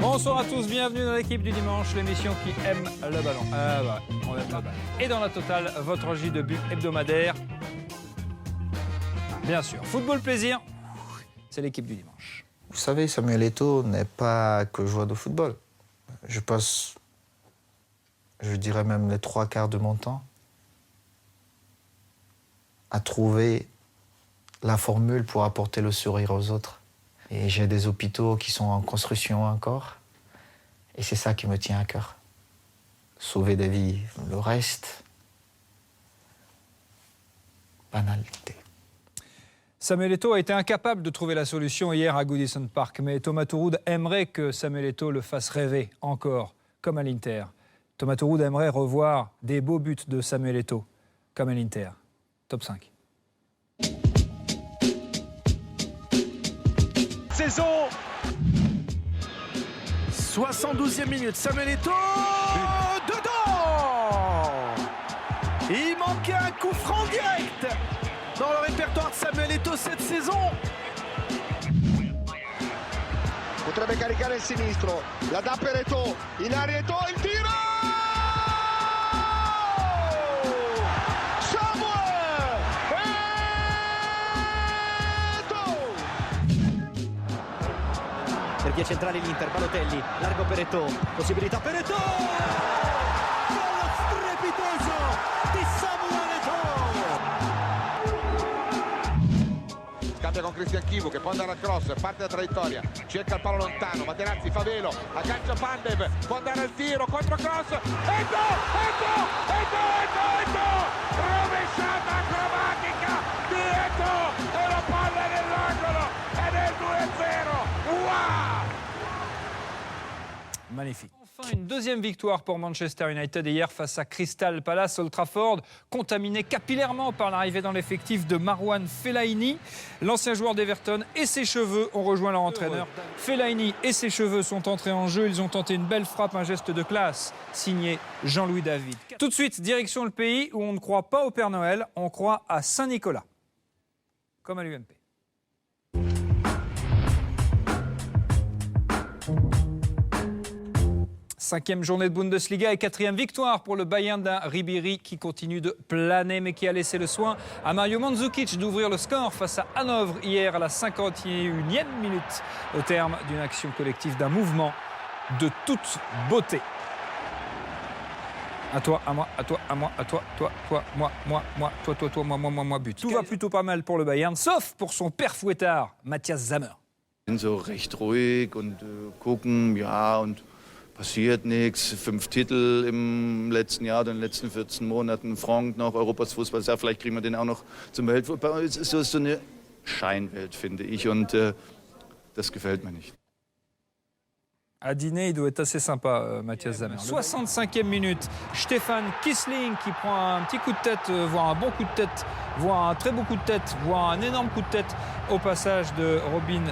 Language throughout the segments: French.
Bonsoir à tous, bienvenue dans l'équipe du dimanche, l'émission qui aime le ballon. On aime le ballon. Et dans la totale, votre J de but hebdomadaire. Bien sûr, football plaisir, c'est l'équipe du dimanche. Vous savez, Samuel Eto'o n'est pas que joueur de football. Je passe, je dirais même les 3/4 de mon temps à trouver la formule pour apporter le sourire aux autres. Et j'ai des hôpitaux qui sont en construction encore. Et c'est ça qui me tient à cœur. Sauver des vies. Le reste, banalité. Samuel Eto'o a été incapable de trouver la solution hier à Goodison Park. Mais Thomas Tuchel aimerait que Samuel Eto'o le fasse rêver encore, comme à l'Inter. Thomas Tuchel aimerait revoir des beaux buts de Samuel Eto'o, comme à l'Inter. Top 5. Saison 72e minute, Samuel Eto'o dedans. Il manquait un coup franc direct dans le répertoire de Samuel Eto'o cette saison. Potrebbe caricare il sinistro, la dà per Eto'o, in aria Eto'o, il tiro! Per via centrale l'Inter, Balotelli, largo per Eto'o, possibilità per Eto'o! Gol strepitoso di Samuel Eto'o! Scambia con Christian Chivu che può andare al cross, parte la traiettoria, cerca il palo lontano, Materazzi fa velo, aggancia Pandev, può andare al tiro, contro cross, Eto'o! Rovesciata acrobatica di Eto'o e la palla nell'angolo ed è il 2-0! Wow! Magnifique. Enfin, une deuxième victoire pour Manchester United hier face à Crystal Palace. Old Trafford, contaminé capillairement par l'arrivée dans l'effectif de Marouane Fellaini. L'ancien joueur d'Everton et ses cheveux ont rejoint leur entraîneur. Fellaini et ses cheveux sont entrés en jeu. Ils ont tenté une belle frappe, un geste de classe, signé Jean-Louis David. Tout de suite, direction le pays où on ne croit pas au Père Noël, on croit à Saint-Nicolas, comme à l'UMP. Cinquième journée de Bundesliga et quatrième victoire pour le Bayern d'un Ribéry qui continue de planer mais qui a laissé le soin à Mario Mandzukic d'ouvrir le score face à Hanovre hier à la 51e minute au terme d'une action collective, d'un mouvement de toute beauté. À toi, à moi, à toi, à moi, à toi, toi, moi, moi, but. Tout va plutôt pas mal pour le Bayern, sauf pour son père fouettard, Matthias Sammer. So recht ruhig und gucken, ja, und passiert nichts. 5 Titel im letzten Jahr, in den letzten 14 Monaten. Frank noch, Europas Fußballstar, vielleicht kriegen wir den auch noch zum Weltfußball. Es ist so eine Scheinwelt, finde ich, und das gefällt mir nicht. À dîner, il doit être assez sympa, Matthias Sammer. 65e minute, Stefan Kiesling qui prend un petit coup de tête, voire un bon coup de tête, voire un très beau coup de tête, voire un énorme coup de tête au passage de Robin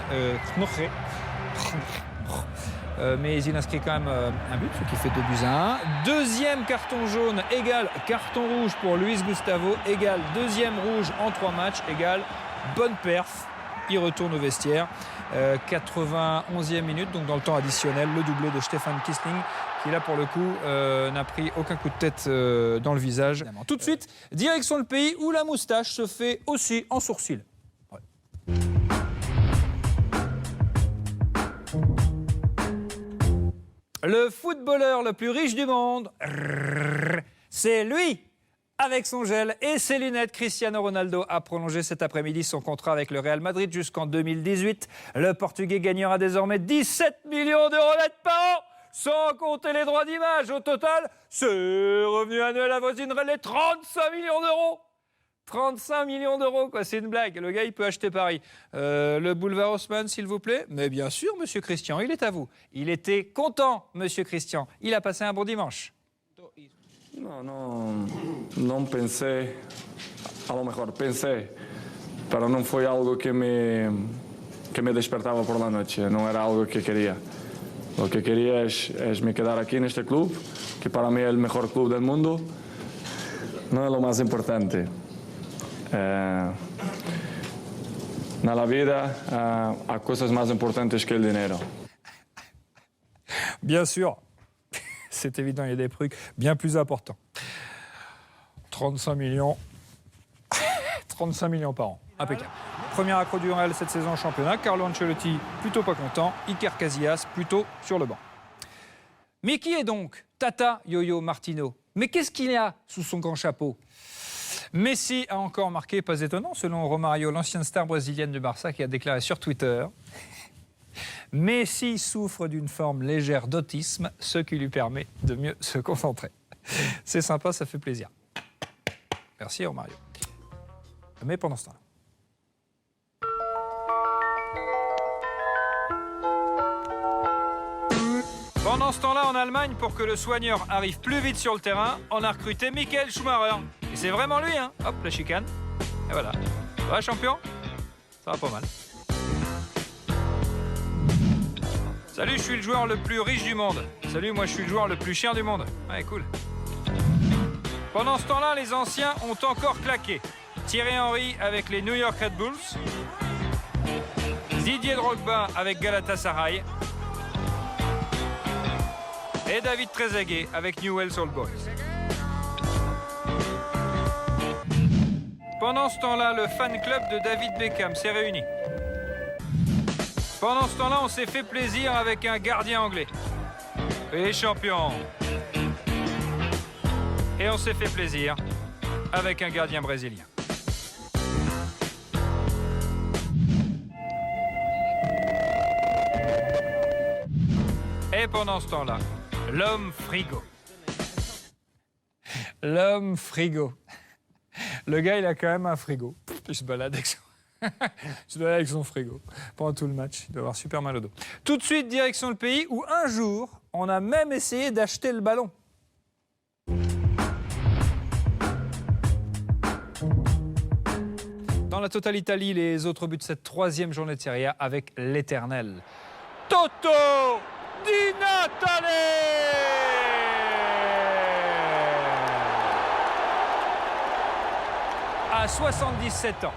Knoche. Mais il inscrit quand même un but, ce qui fait 2-1. Deuxième carton jaune égale carton rouge pour Luis Gustavo, égale deuxième rouge en 3 matchs, égale bonne perf. Il retourne au vestiaire. 91e minute, donc dans le temps additionnel, le doublé de Stefan Kiesling, qui là pour le coup n'a pris aucun coup de tête dans le visage. Tout de suite, direction le pays où la moustache se fait aussi en sourcil. Ouais. Le footballeur le plus riche du monde, c'est lui. Avec son gel et ses lunettes, Cristiano Ronaldo a prolongé cet après-midi son contrat avec le Real Madrid jusqu'en 2018. Le Portugais gagnera désormais 17 millions d'euros net par an, sans compter les droits d'image. Au total, ce revenu annuel avoisinerait les 35 millions d'euros. 35 millions d'euros, quoi, c'est une blague. Le gars, il peut acheter Paris. Le boulevard Haussmann, s'il vous plaît. Mais bien sûr, monsieur Christian, il est à vous. Il était content, monsieur Christian. Il a passé un bon dimanche. Não pensei, a lo mejor pensei, pero não foi algo que me despertava por la noche, não era algo que quería. Lo que quería es me quedar aquí en este club, que para mí es el mejor club del mundo, no es lo más importante. Na la vida há coisas mais importantes que o dinheiro. Bien sûr, c'est évident, il y a des trucs bien plus importants. 35 millions. 35 millions par an. Impeccable. Premier accro du Real cette saison en championnat. Carlo Ancelotti, plutôt pas content. Iker Casillas, plutôt sur le banc. Mais qui est donc Tata Yo-Yo Martino? Mais qu'est-ce qu'il y a sous son grand chapeau? Messi a encore marqué, pas étonnant, selon Romario, l'ancienne star brésilienne du Barça, qui a déclaré sur Twitter: Messi souffre d'une forme légère d'autisme, ce qui lui permet de mieux se concentrer. C'est sympa, ça fait plaisir. Merci Romario. Mais pendant ce temps-là. Pendant ce temps-là, en Allemagne, pour que le soigneur arrive plus vite sur le terrain, on a recruté Michael Schumacher. Et c'est vraiment lui, hein. Hop, la chicane. Et voilà. Ça va, champion? Ça va pas mal. Salut, je suis le joueur le plus riche du monde. Salut, moi je suis le joueur le plus cher du monde. Ouais, cool. Pendant ce temps-là, les anciens ont encore claqué. Thierry Henry avec les New York Red Bulls. Didier Drogba avec Galatasaray. Et David Trezeguet avec Newell's Old Boys. Pendant ce temps-là, le fan club de David Beckham s'est réuni. Pendant ce temps-là, on s'est fait plaisir avec un gardien anglais. Et champion. Et on s'est fait plaisir avec un gardien brésilien. Et pendant ce temps-là, l'homme frigo. L'homme frigo. Le gars, il a quand même un frigo. Il se balade avec son frigo pendant tout le match. Il doit avoir super mal au dos. Tout de suite, direction le pays où un jour, on a même essayé d'acheter le ballon. Dans la Totale Italie, les autres buts de cette troisième journée de Serie A avec l'éternel Toto Di Natale. À 77 ans,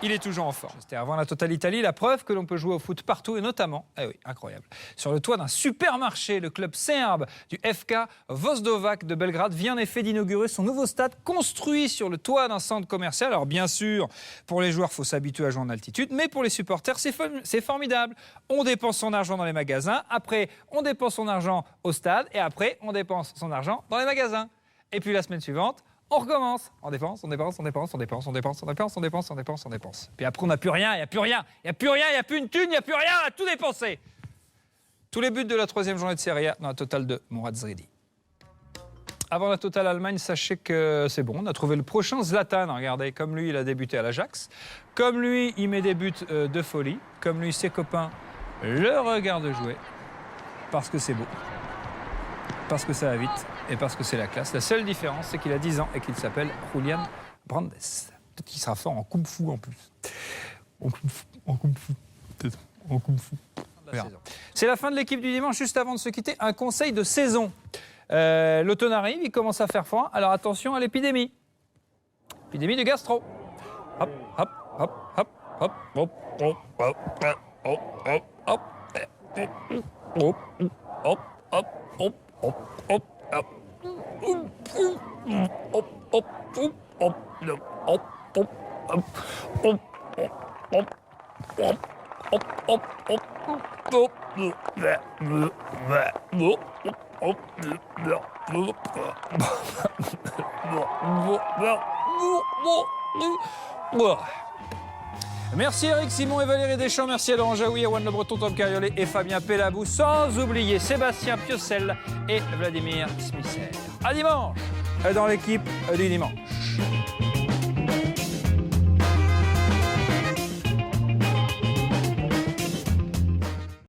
il est toujours en forme. C'était avant la Totale Italie, la preuve que l'on peut jouer au foot partout et notamment, eh oui, incroyable, sur le toit d'un supermarché. Le club serbe du FK Voždovac de Belgrade vient en effet d'inaugurer son nouveau stade construit sur le toit d'un centre commercial. Alors bien sûr, pour les joueurs, il faut s'habituer à jouer en altitude, mais pour les supporters, c'est formidable. On dépense son argent dans les magasins, après on dépense son argent au stade et après on dépense son argent dans les magasins. Et puis la semaine suivante, on recommence. On dépense, on dépense, on dépense, on dépense, on dépense, on dépense, on dépense, on dépense, on dépense. Puis après, on n'a plus rien, il n'y a plus rien, il n'y a plus rien, il n'y a plus une thune, il n'y a plus rien, on a tout dépensé. Tous les buts de la troisième journée de Serie A dans la totale de Mourad Zridi. Avant la totale Allemagne, sachez que c'est bon, on a trouvé le prochain Zlatan. Regardez, comme lui, il a débuté à l'Ajax. Comme lui, il met des buts de folie. Comme lui, ses copains le regardent jouer. Parce que c'est beau. Parce que ça va vite. Et parce que c'est la classe. La seule différence, c'est qu'il a 10 ans et qu'il s'appelle Julian Brandes. Peut-être qu'il sera fort en kung-fu en plus. En kung-fu. Peut-être en kung-fu. C'est la fin de l'équipe du dimanche. Juste avant de se quitter, un conseil de saison. L'automne arrive, il commence à faire froid. Alors attention à l'épidémie. Épidémie de gastro. Hop, hop, hop, hop, hop, hop, hop, hop, hop, hop, hop, hop, hop, hop, hop, hop, hop. Merci Eric Simon et Valérie Deschamps, merci à Laurent Jaoui, Erwan Le Breton, Tom Cariolet et Fabien Pellabou, sans oublier Sébastien Piocel et Vladimir Smisser. À dimanche dans l'équipe du dimanche.